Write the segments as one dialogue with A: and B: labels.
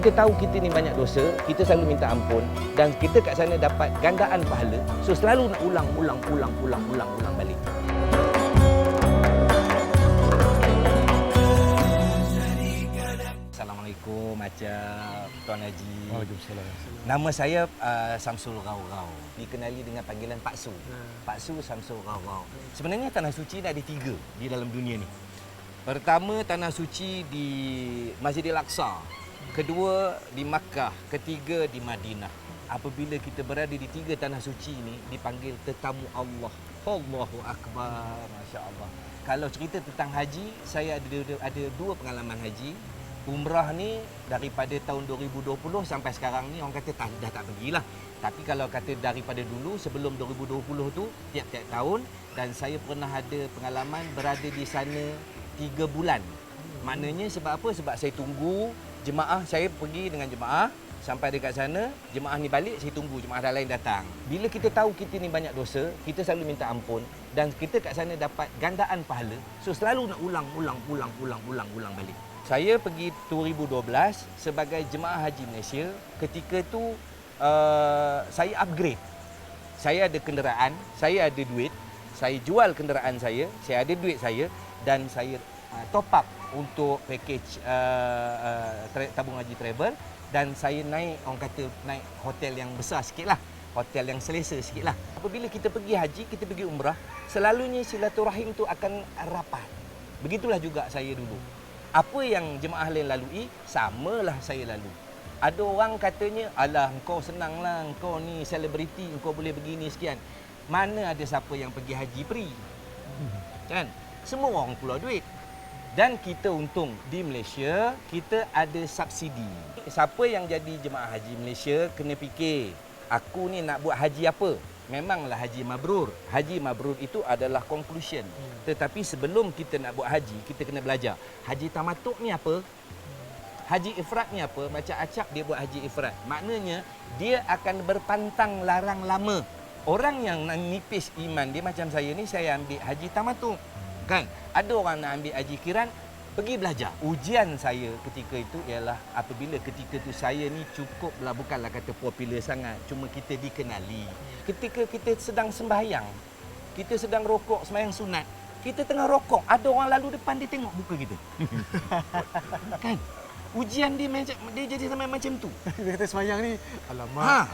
A: kita tahu kita ni banyak dosa, kita selalu minta ampun dan kita kat sana dapat gandaan pahala. So selalu nak ulang balik. Assalamualaikum macam Tuan Haji.
B: Waalaikumsalam.
A: Nama saya Samsul Raurau. Dikenali dengan panggilan Pak Su. Pak Su Samsul Raurau. Sebenarnya tanah suci ada 3 di dalam dunia ni. Pertama, tanah suci di Masjidil Aqsa. Kedua, di Makkah. Ketiga, di Madinah. Apabila kita berada di 3 tanah suci ini, dipanggil tetamu Allah. Allahu Akbar. Masya Allah. Kalau cerita tentang haji, saya ada 2 pengalaman haji. Umrah ni daripada tahun 2020 sampai sekarang ni orang kata dah tak pergilah. Tapi kalau kata daripada dulu sebelum 2020 tu tiap-tiap tahun, dan saya pernah ada pengalaman berada di sana 3 bulan. Maknanya sebab apa? Sebab saya tunggu jemaah, saya pergi dengan jemaah sampai dekat sana, jemaah ni balik, saya tunggu jemaah lain datang. Bila kita tahu kita ni banyak dosa, kita selalu minta ampun dan kita kat sana dapat gandaan pahala. So selalu nak ulang balik. Saya pergi 2012 sebagai jemaah haji Malaysia. Ketika tu saya upgrade. Saya ada kenderaan, saya ada duit, saya jual kenderaan saya ada duit saya dan saya top up untuk package tabung haji travel dan saya naik, orang kata naik hotel yang besar sikit lah. Hotel yang selesa sikit lah. Apabila kita pergi haji, kita pergi umrah, selalunya silaturahim tu akan rapat. Begitulah juga saya dulu. Apa yang jemaah lain lalui, samalah saya lalu. Ada orang katanya, alah engkau senanglah, engkau ni selebriti, engkau boleh begini sekian. Mana ada siapa yang pergi haji free? Kan? Semua orang keluar duit. Dan kita untung di Malaysia, kita ada subsidi. Siapa yang jadi jemaah haji Malaysia kena fikir, aku ni nak buat haji apa? Memanglah haji mabrur. Haji mabrur itu adalah conclusion. Tetapi sebelum kita nak buat haji, kita kena belajar. Haji tamatuk ni apa? Haji ifrat ni apa? Macam Acap dia buat haji ifrat. Maknanya dia akan berpantang larang lama. Orang yang nipis iman dia macam saya ni, saya ambil haji tamatuk. Kan? Ada orang nak ambil haji kiran, pergi belajar. Ujian saya ketika itu ialah apabila ketika itu saya ni cukuplah, bukanlah kata popular sangat, cuma kita dikenali. Ketika kita sedang sembahyang, kita sedang rokok sembahyang sunat, kita tengah rokok, ada orang lalu depan, dia tengok muka kita. Kan? Ujian dia jadi sampai macam tu.
B: Dia kata sembahyang ni, alamak,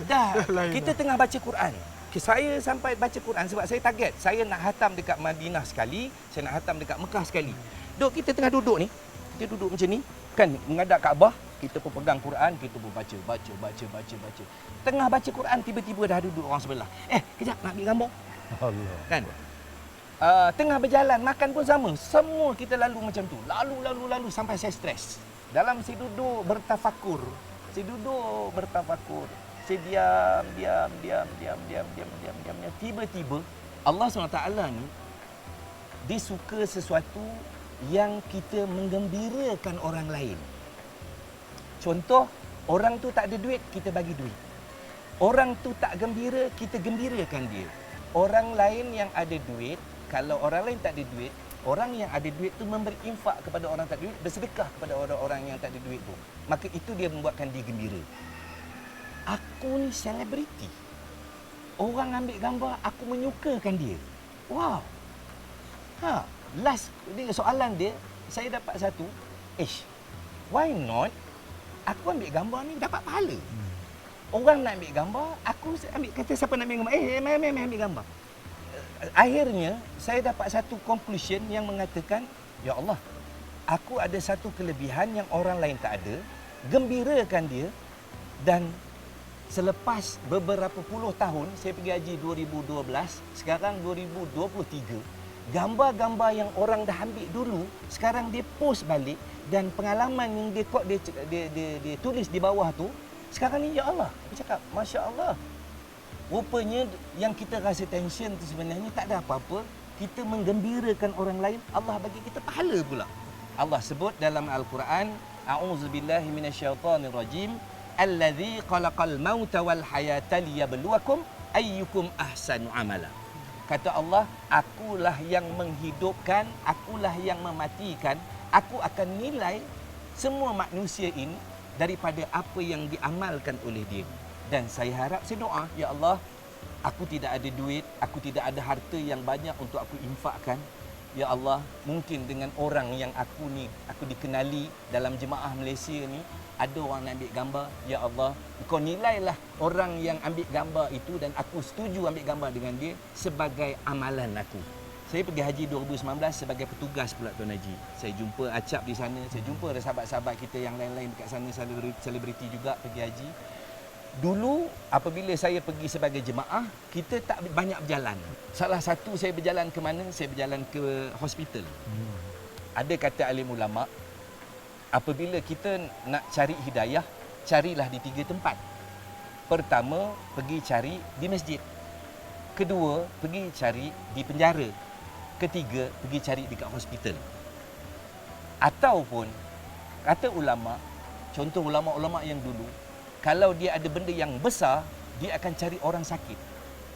B: dah.
A: Kita tengah baca Quran. Saya sampai baca Quran sebab saya target. Saya nak hatam dekat Madinah sekali, saya nak hatam dekat Mekah sekali. Kita tengah duduk ni, kita duduk macam ni, kan menghadap Kaabah, kita pun pegang Quran, kita pun baca. Tengah baca Quran, tiba-tiba dah duduk orang sebelah. Kejap nak ambil gambar.
B: Allah.
A: Kan? Tengah berjalan, makan pun sama. Semua kita lalu macam tu. Lalu sampai saya stres. Dalam saya duduk bertafakur. Saya diam. Tiba-tiba Allah SWT ni dia suka sesuatu yang kita menggembirakan orang lain. Contoh, orang tu tak ada duit, kita bagi duit. Orang tu tak gembira, kita gembirakan dia. Orang lain yang ada duit, kalau orang lain tak ada duit, orang yang ada duit tu memberi infak kepada orang tak ada duit, bersedekah kepada orang-orang yang tak ada duit tu. Maka itu dia membuatkan dia gembira. Aku ni selebriti. Orang ambil gambar, aku menyukakan dia. Wow. Last soalan dia, saya dapat satu. Why not? Aku ambil gambar ni dapat pahala. Orang nak ambil gambar, aku ambil, kata siapa nak ambil gambar? Mai ambil gambar. Akhirnya, saya dapat satu conclusion yang mengatakan, ya Allah, aku ada satu kelebihan yang orang lain tak ada, gembirakan dia, dan selepas beberapa puluh tahun, saya pergi haji 2012, sekarang 2023, gambar-gambar yang orang dah ambil dulu, sekarang dia post balik dan pengalaman yang dia tulis di bawah tu, sekarang ni ya Allah, dia cakap, Masya Allah. Rupanya yang kita rasa tension tu sebenarnya tak ada apa-apa, kita menggembirakan orang lain, Allah bagi kita pahala pula. Allah sebut dalam Al-Quran, A'udzubillahi minasyaitonirrajim, Allazi khalaqal mauta wal hayata liyabluwakum ayyukum ahsanu amala. Kata Allah, akulah yang menghidupkan, akulah yang mematikan, aku akan nilai semua manusia ini daripada apa yang diamalkan oleh dia. Dan saya harap, saya doa, ya Allah, aku tidak ada duit, aku tidak ada harta yang banyak untuk aku infakkan. Ya Allah, mungkin dengan orang yang aku dikenali dalam jemaah Malaysia ni, ada orang nak ambil gambar. Ya Allah, Engkau nilailah orang yang ambil gambar itu dan aku setuju ambil gambar dengan dia sebagai amalan aku. Saya pergi haji 2019 sebagai petugas pula Tuan Haji. Saya jumpa Acap di sana, saya jumpa sahabat-sahabat kita yang lain-lain dekat sana, selebriti juga pergi haji. Dulu apabila saya pergi sebagai jemaah, kita tak banyak berjalan. Salah satu saya berjalan ke mana? Saya berjalan ke hospital. Ada kata alim ulama, apabila kita nak cari hidayah, carilah di 3 tempat. Pertama, pergi cari di masjid. Kedua, pergi cari di penjara. Ketiga, pergi cari dekat hospital. Ataupun kata ulama, contoh ulama-ulama yang dulu, kalau dia ada benda yang besar, dia akan cari orang sakit.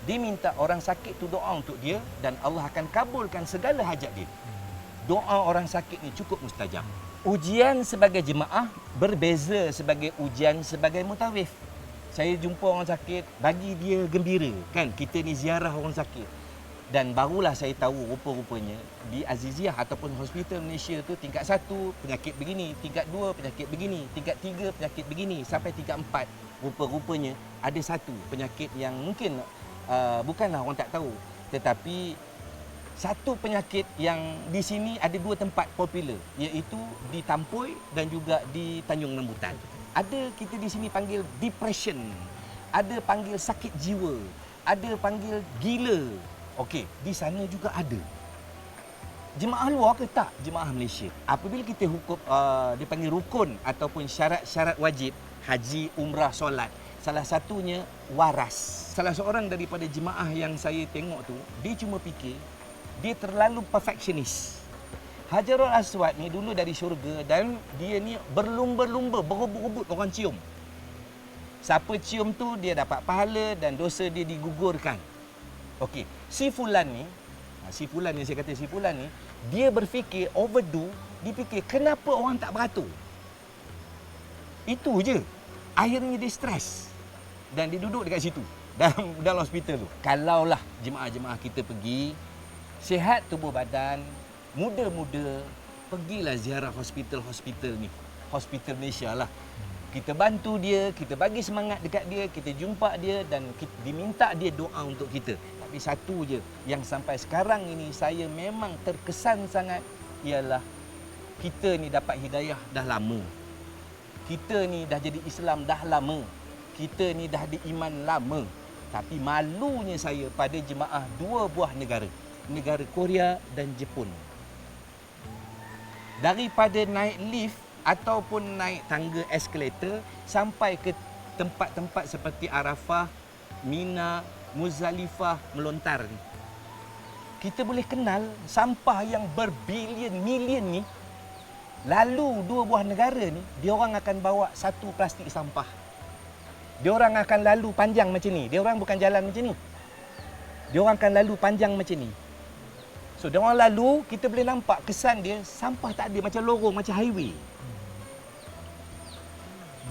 A: Dia minta orang sakit tu doa untuk dia dan Allah akan kabulkan segala hajat dia. Doa orang sakit ni cukup mustajab. Ujian sebagai jemaah berbeza sebagai ujian sebagai mutawif. Saya jumpa orang sakit, bagi dia gembira. Kan, kita ni ziarah orang sakit. Dan barulah saya tahu rupa-rupanya di Aziziyah ataupun hospital Malaysia tu tingkat 1 penyakit begini, tingkat 2 penyakit begini, tingkat 3 penyakit begini, sampai tingkat 4 rupa-rupanya ada satu penyakit yang mungkin bukanlah orang tak tahu, tetapi satu penyakit yang di sini ada 2 tempat popular, iaitu di Tampoi dan juga di Tanjung Rambutan. Ada kita di sini panggil depression, ada panggil sakit jiwa, ada panggil gila. Okey, di sana juga ada. Jemaah luar ke tak? Jemaah Malaysia. Apabila kita hukum dipanggil rukun ataupun syarat-syarat wajib haji, umrah, solat, salah satunya waras. Salah seorang daripada jemaah yang saya tengok tu, dia cuma fikir dia terlalu perfectionist. Hajarul Aswad ni dulu dari syurga dan dia ni berlumba-lumba, berebut-rebut orang cium. Siapa cium tu dia dapat pahala dan dosa dia digugurkan. Okey, si Fulan ni saya kata si Fulan ni, dia berfikir overdo, dia fikir kenapa orang tak beratur. Itu je. Akhirnya dia stres. Dan dia duduk dekat situ, dalam hospital tu. Kalaulah jemaah-jemaah kita pergi, sihat tubuh badan, muda-muda, pergilah ziarah hospital-hospital ni. Hospital Malaysia lah. Kita bantu dia, kita bagi semangat dekat dia, kita jumpa dia dan kita diminta dia doa untuk kita. Tapi satu je yang sampai sekarang ini saya memang terkesan sangat ialah kita ni dapat hidayah dah lama. Kita ni dah jadi Islam dah lama. Kita ni dah ada iman lama. Tapi malunya saya pada jemaah 2 buah negara. Negara Korea dan Jepun. Daripada naik lift ataupun naik tangga eskalator sampai ke tempat-tempat seperti Arafah, Mina, Muzdalifah, melontar ni. Kita boleh kenal sampah yang berbilion-milion ni. Lalu 2 buah negara ni, dia orang akan bawa 1 plastik sampah. Dia orang akan lalu panjang macam ni. Dia orang bukan jalan macam ni. Dia orang akan lalu panjang macam ni. So, dia orang lalu, kita boleh nampak kesan dia, sampah tak ada, macam lorong, macam highway.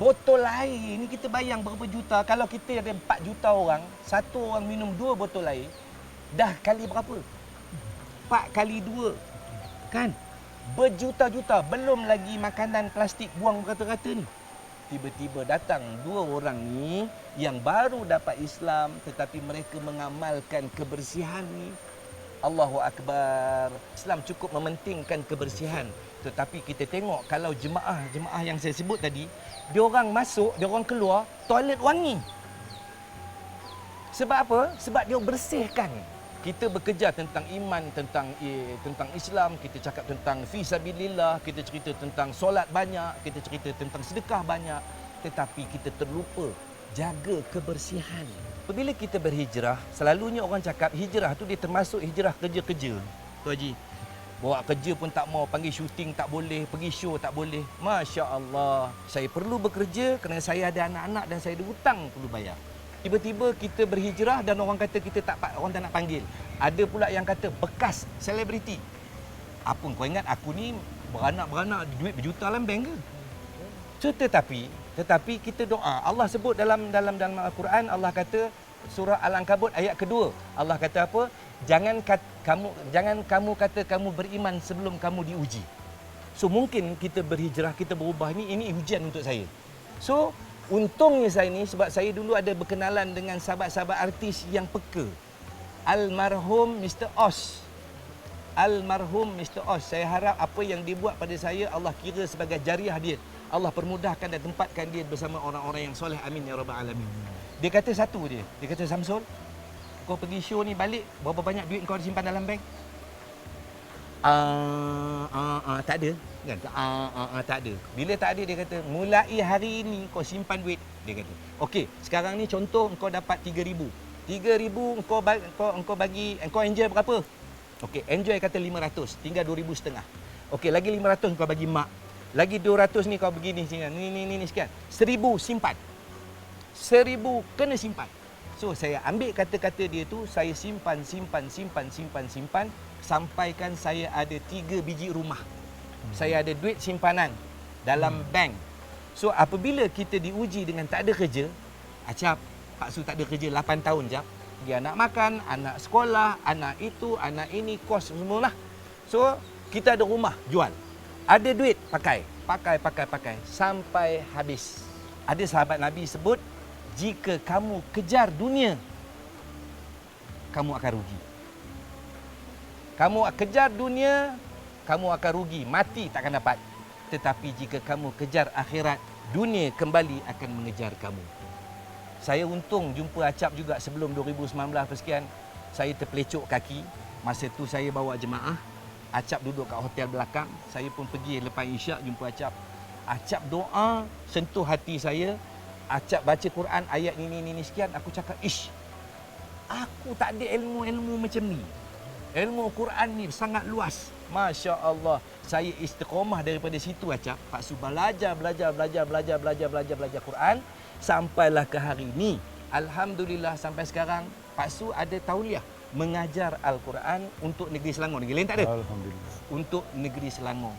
A: Botol air ni kita bayang berapa juta. Kalau kita ada 4 juta orang, satu orang minum 2 botol air, dah kali berapa? 4 kali 2. Kan? Berjuta-juta. Belum lagi makanan plastik buang rata-rata ni. Tiba-tiba datang 2 orang ni yang baru dapat Islam tetapi mereka mengamalkan kebersihan ni. Allahu Akbar. Islam cukup mementingkan kebersihan. Tetapi kita tengok kalau jemaah yang saya sebut tadi, dia orang masuk, dia orang keluar, toilet wangi. Sebab apa? Sebab dia bersihkan. Kita bekerja tentang iman, tentang Islam, kita cakap tentang fi sabilillah, kita cerita tentang solat banyak, kita cerita tentang sedekah banyak, tetapi kita terlupa jaga kebersihan. Apabila kita berhijrah, selalunya orang cakap hijrah tu dia termasuk hijrah kerja-kerja. Tu Haji. Bawa kerja pun tak mau, panggil syuting tak boleh, pergi show tak boleh. Masya Allah. Saya perlu bekerja kerana saya ada anak-anak dan saya ada hutang perlu bayar. Tiba-tiba kita berhijrah dan orang kata orang tak nak panggil. Ada pula yang kata bekas selebriti. Apa kau ingat aku ni beranak-beranak duit berjuta dalam bank ke? So tetapi kita doa. Allah sebut dalam Al-Quran, Allah kata surah Al-Ankabut ayat kedua. Allah kata apa? Jangan kamu kata kamu beriman sebelum kamu diuji. So mungkin kita berhijrah, kita berubah, ini ujian untuk saya. So untungnya saya ni sebab saya dulu ada berkenalan dengan sahabat-sahabat artis yang peka. Almarhum Mr. Os. Saya harap apa yang dibuat pada saya Allah kira sebagai jariah dia. Allah permudahkan dan tempatkan dia bersama orang-orang yang soleh. Amin ya rabbal alamin. Dia kata satu je. Dia kata, Samsul, kau pergi show ni balik, berapa banyak duit kau simpan dalam bank? Tak ada. Kan? Tak ada. Bila tak ada, dia kata, mulai hari ni kau simpan duit. Dia kata, okey, sekarang ni contoh kau dapat 3,000. 3,000 engkau bagi, engkau enjoy berapa? Okey, enjoy kata 500, tinggal 2,500. Okey, lagi 500 kau bagi mak. Lagi 200 ni kau begini sini. Ni sekian. 1,000 simpan. 1,000 kena simpan. So saya ambil kata-kata dia tu, saya simpan sampaikan saya ada 3 biji rumah. Saya ada duit simpanan dalam bank. So apabila kita diuji dengan tak ada kerja, Acap, Pak Su tak ada kerja 8 tahun jap. Dia anak makan, anak sekolah, anak itu, anak ini, kos semualah. So kita ada rumah, jual. Ada duit, pakai sampai habis. Ada sahabat Nabi sebut, jika kamu kejar dunia, kamu akan rugi. Kamu kejar dunia, kamu akan rugi, mati takkan dapat. Tetapi jika kamu kejar akhirat, dunia kembali akan mengejar kamu. Saya untung jumpa Acap juga sebelum 2019 sekian. Saya terpelecok kaki. Masa tu saya bawa jemaah. Acap duduk kat hotel belakang. Saya pun pergi lepas isyak jumpa Acap. Acap doa sentuh hati saya. Acap baca Quran ayat ni sekian. Aku cakap, ish, aku tak ada ilmu macam ni. Ilmu Quran ni sangat luas. Masya Allah. Saya istiqamah daripada situ Acap. Pak Su belajar Quran. Sampailah ke hari ini. Alhamdulillah sampai sekarang Pak Su ada tauliah mengajar Al-Quran untuk negeri Selangor. Negeri lain tak ada.
B: Alhamdulillah.
A: Untuk negeri Selangor.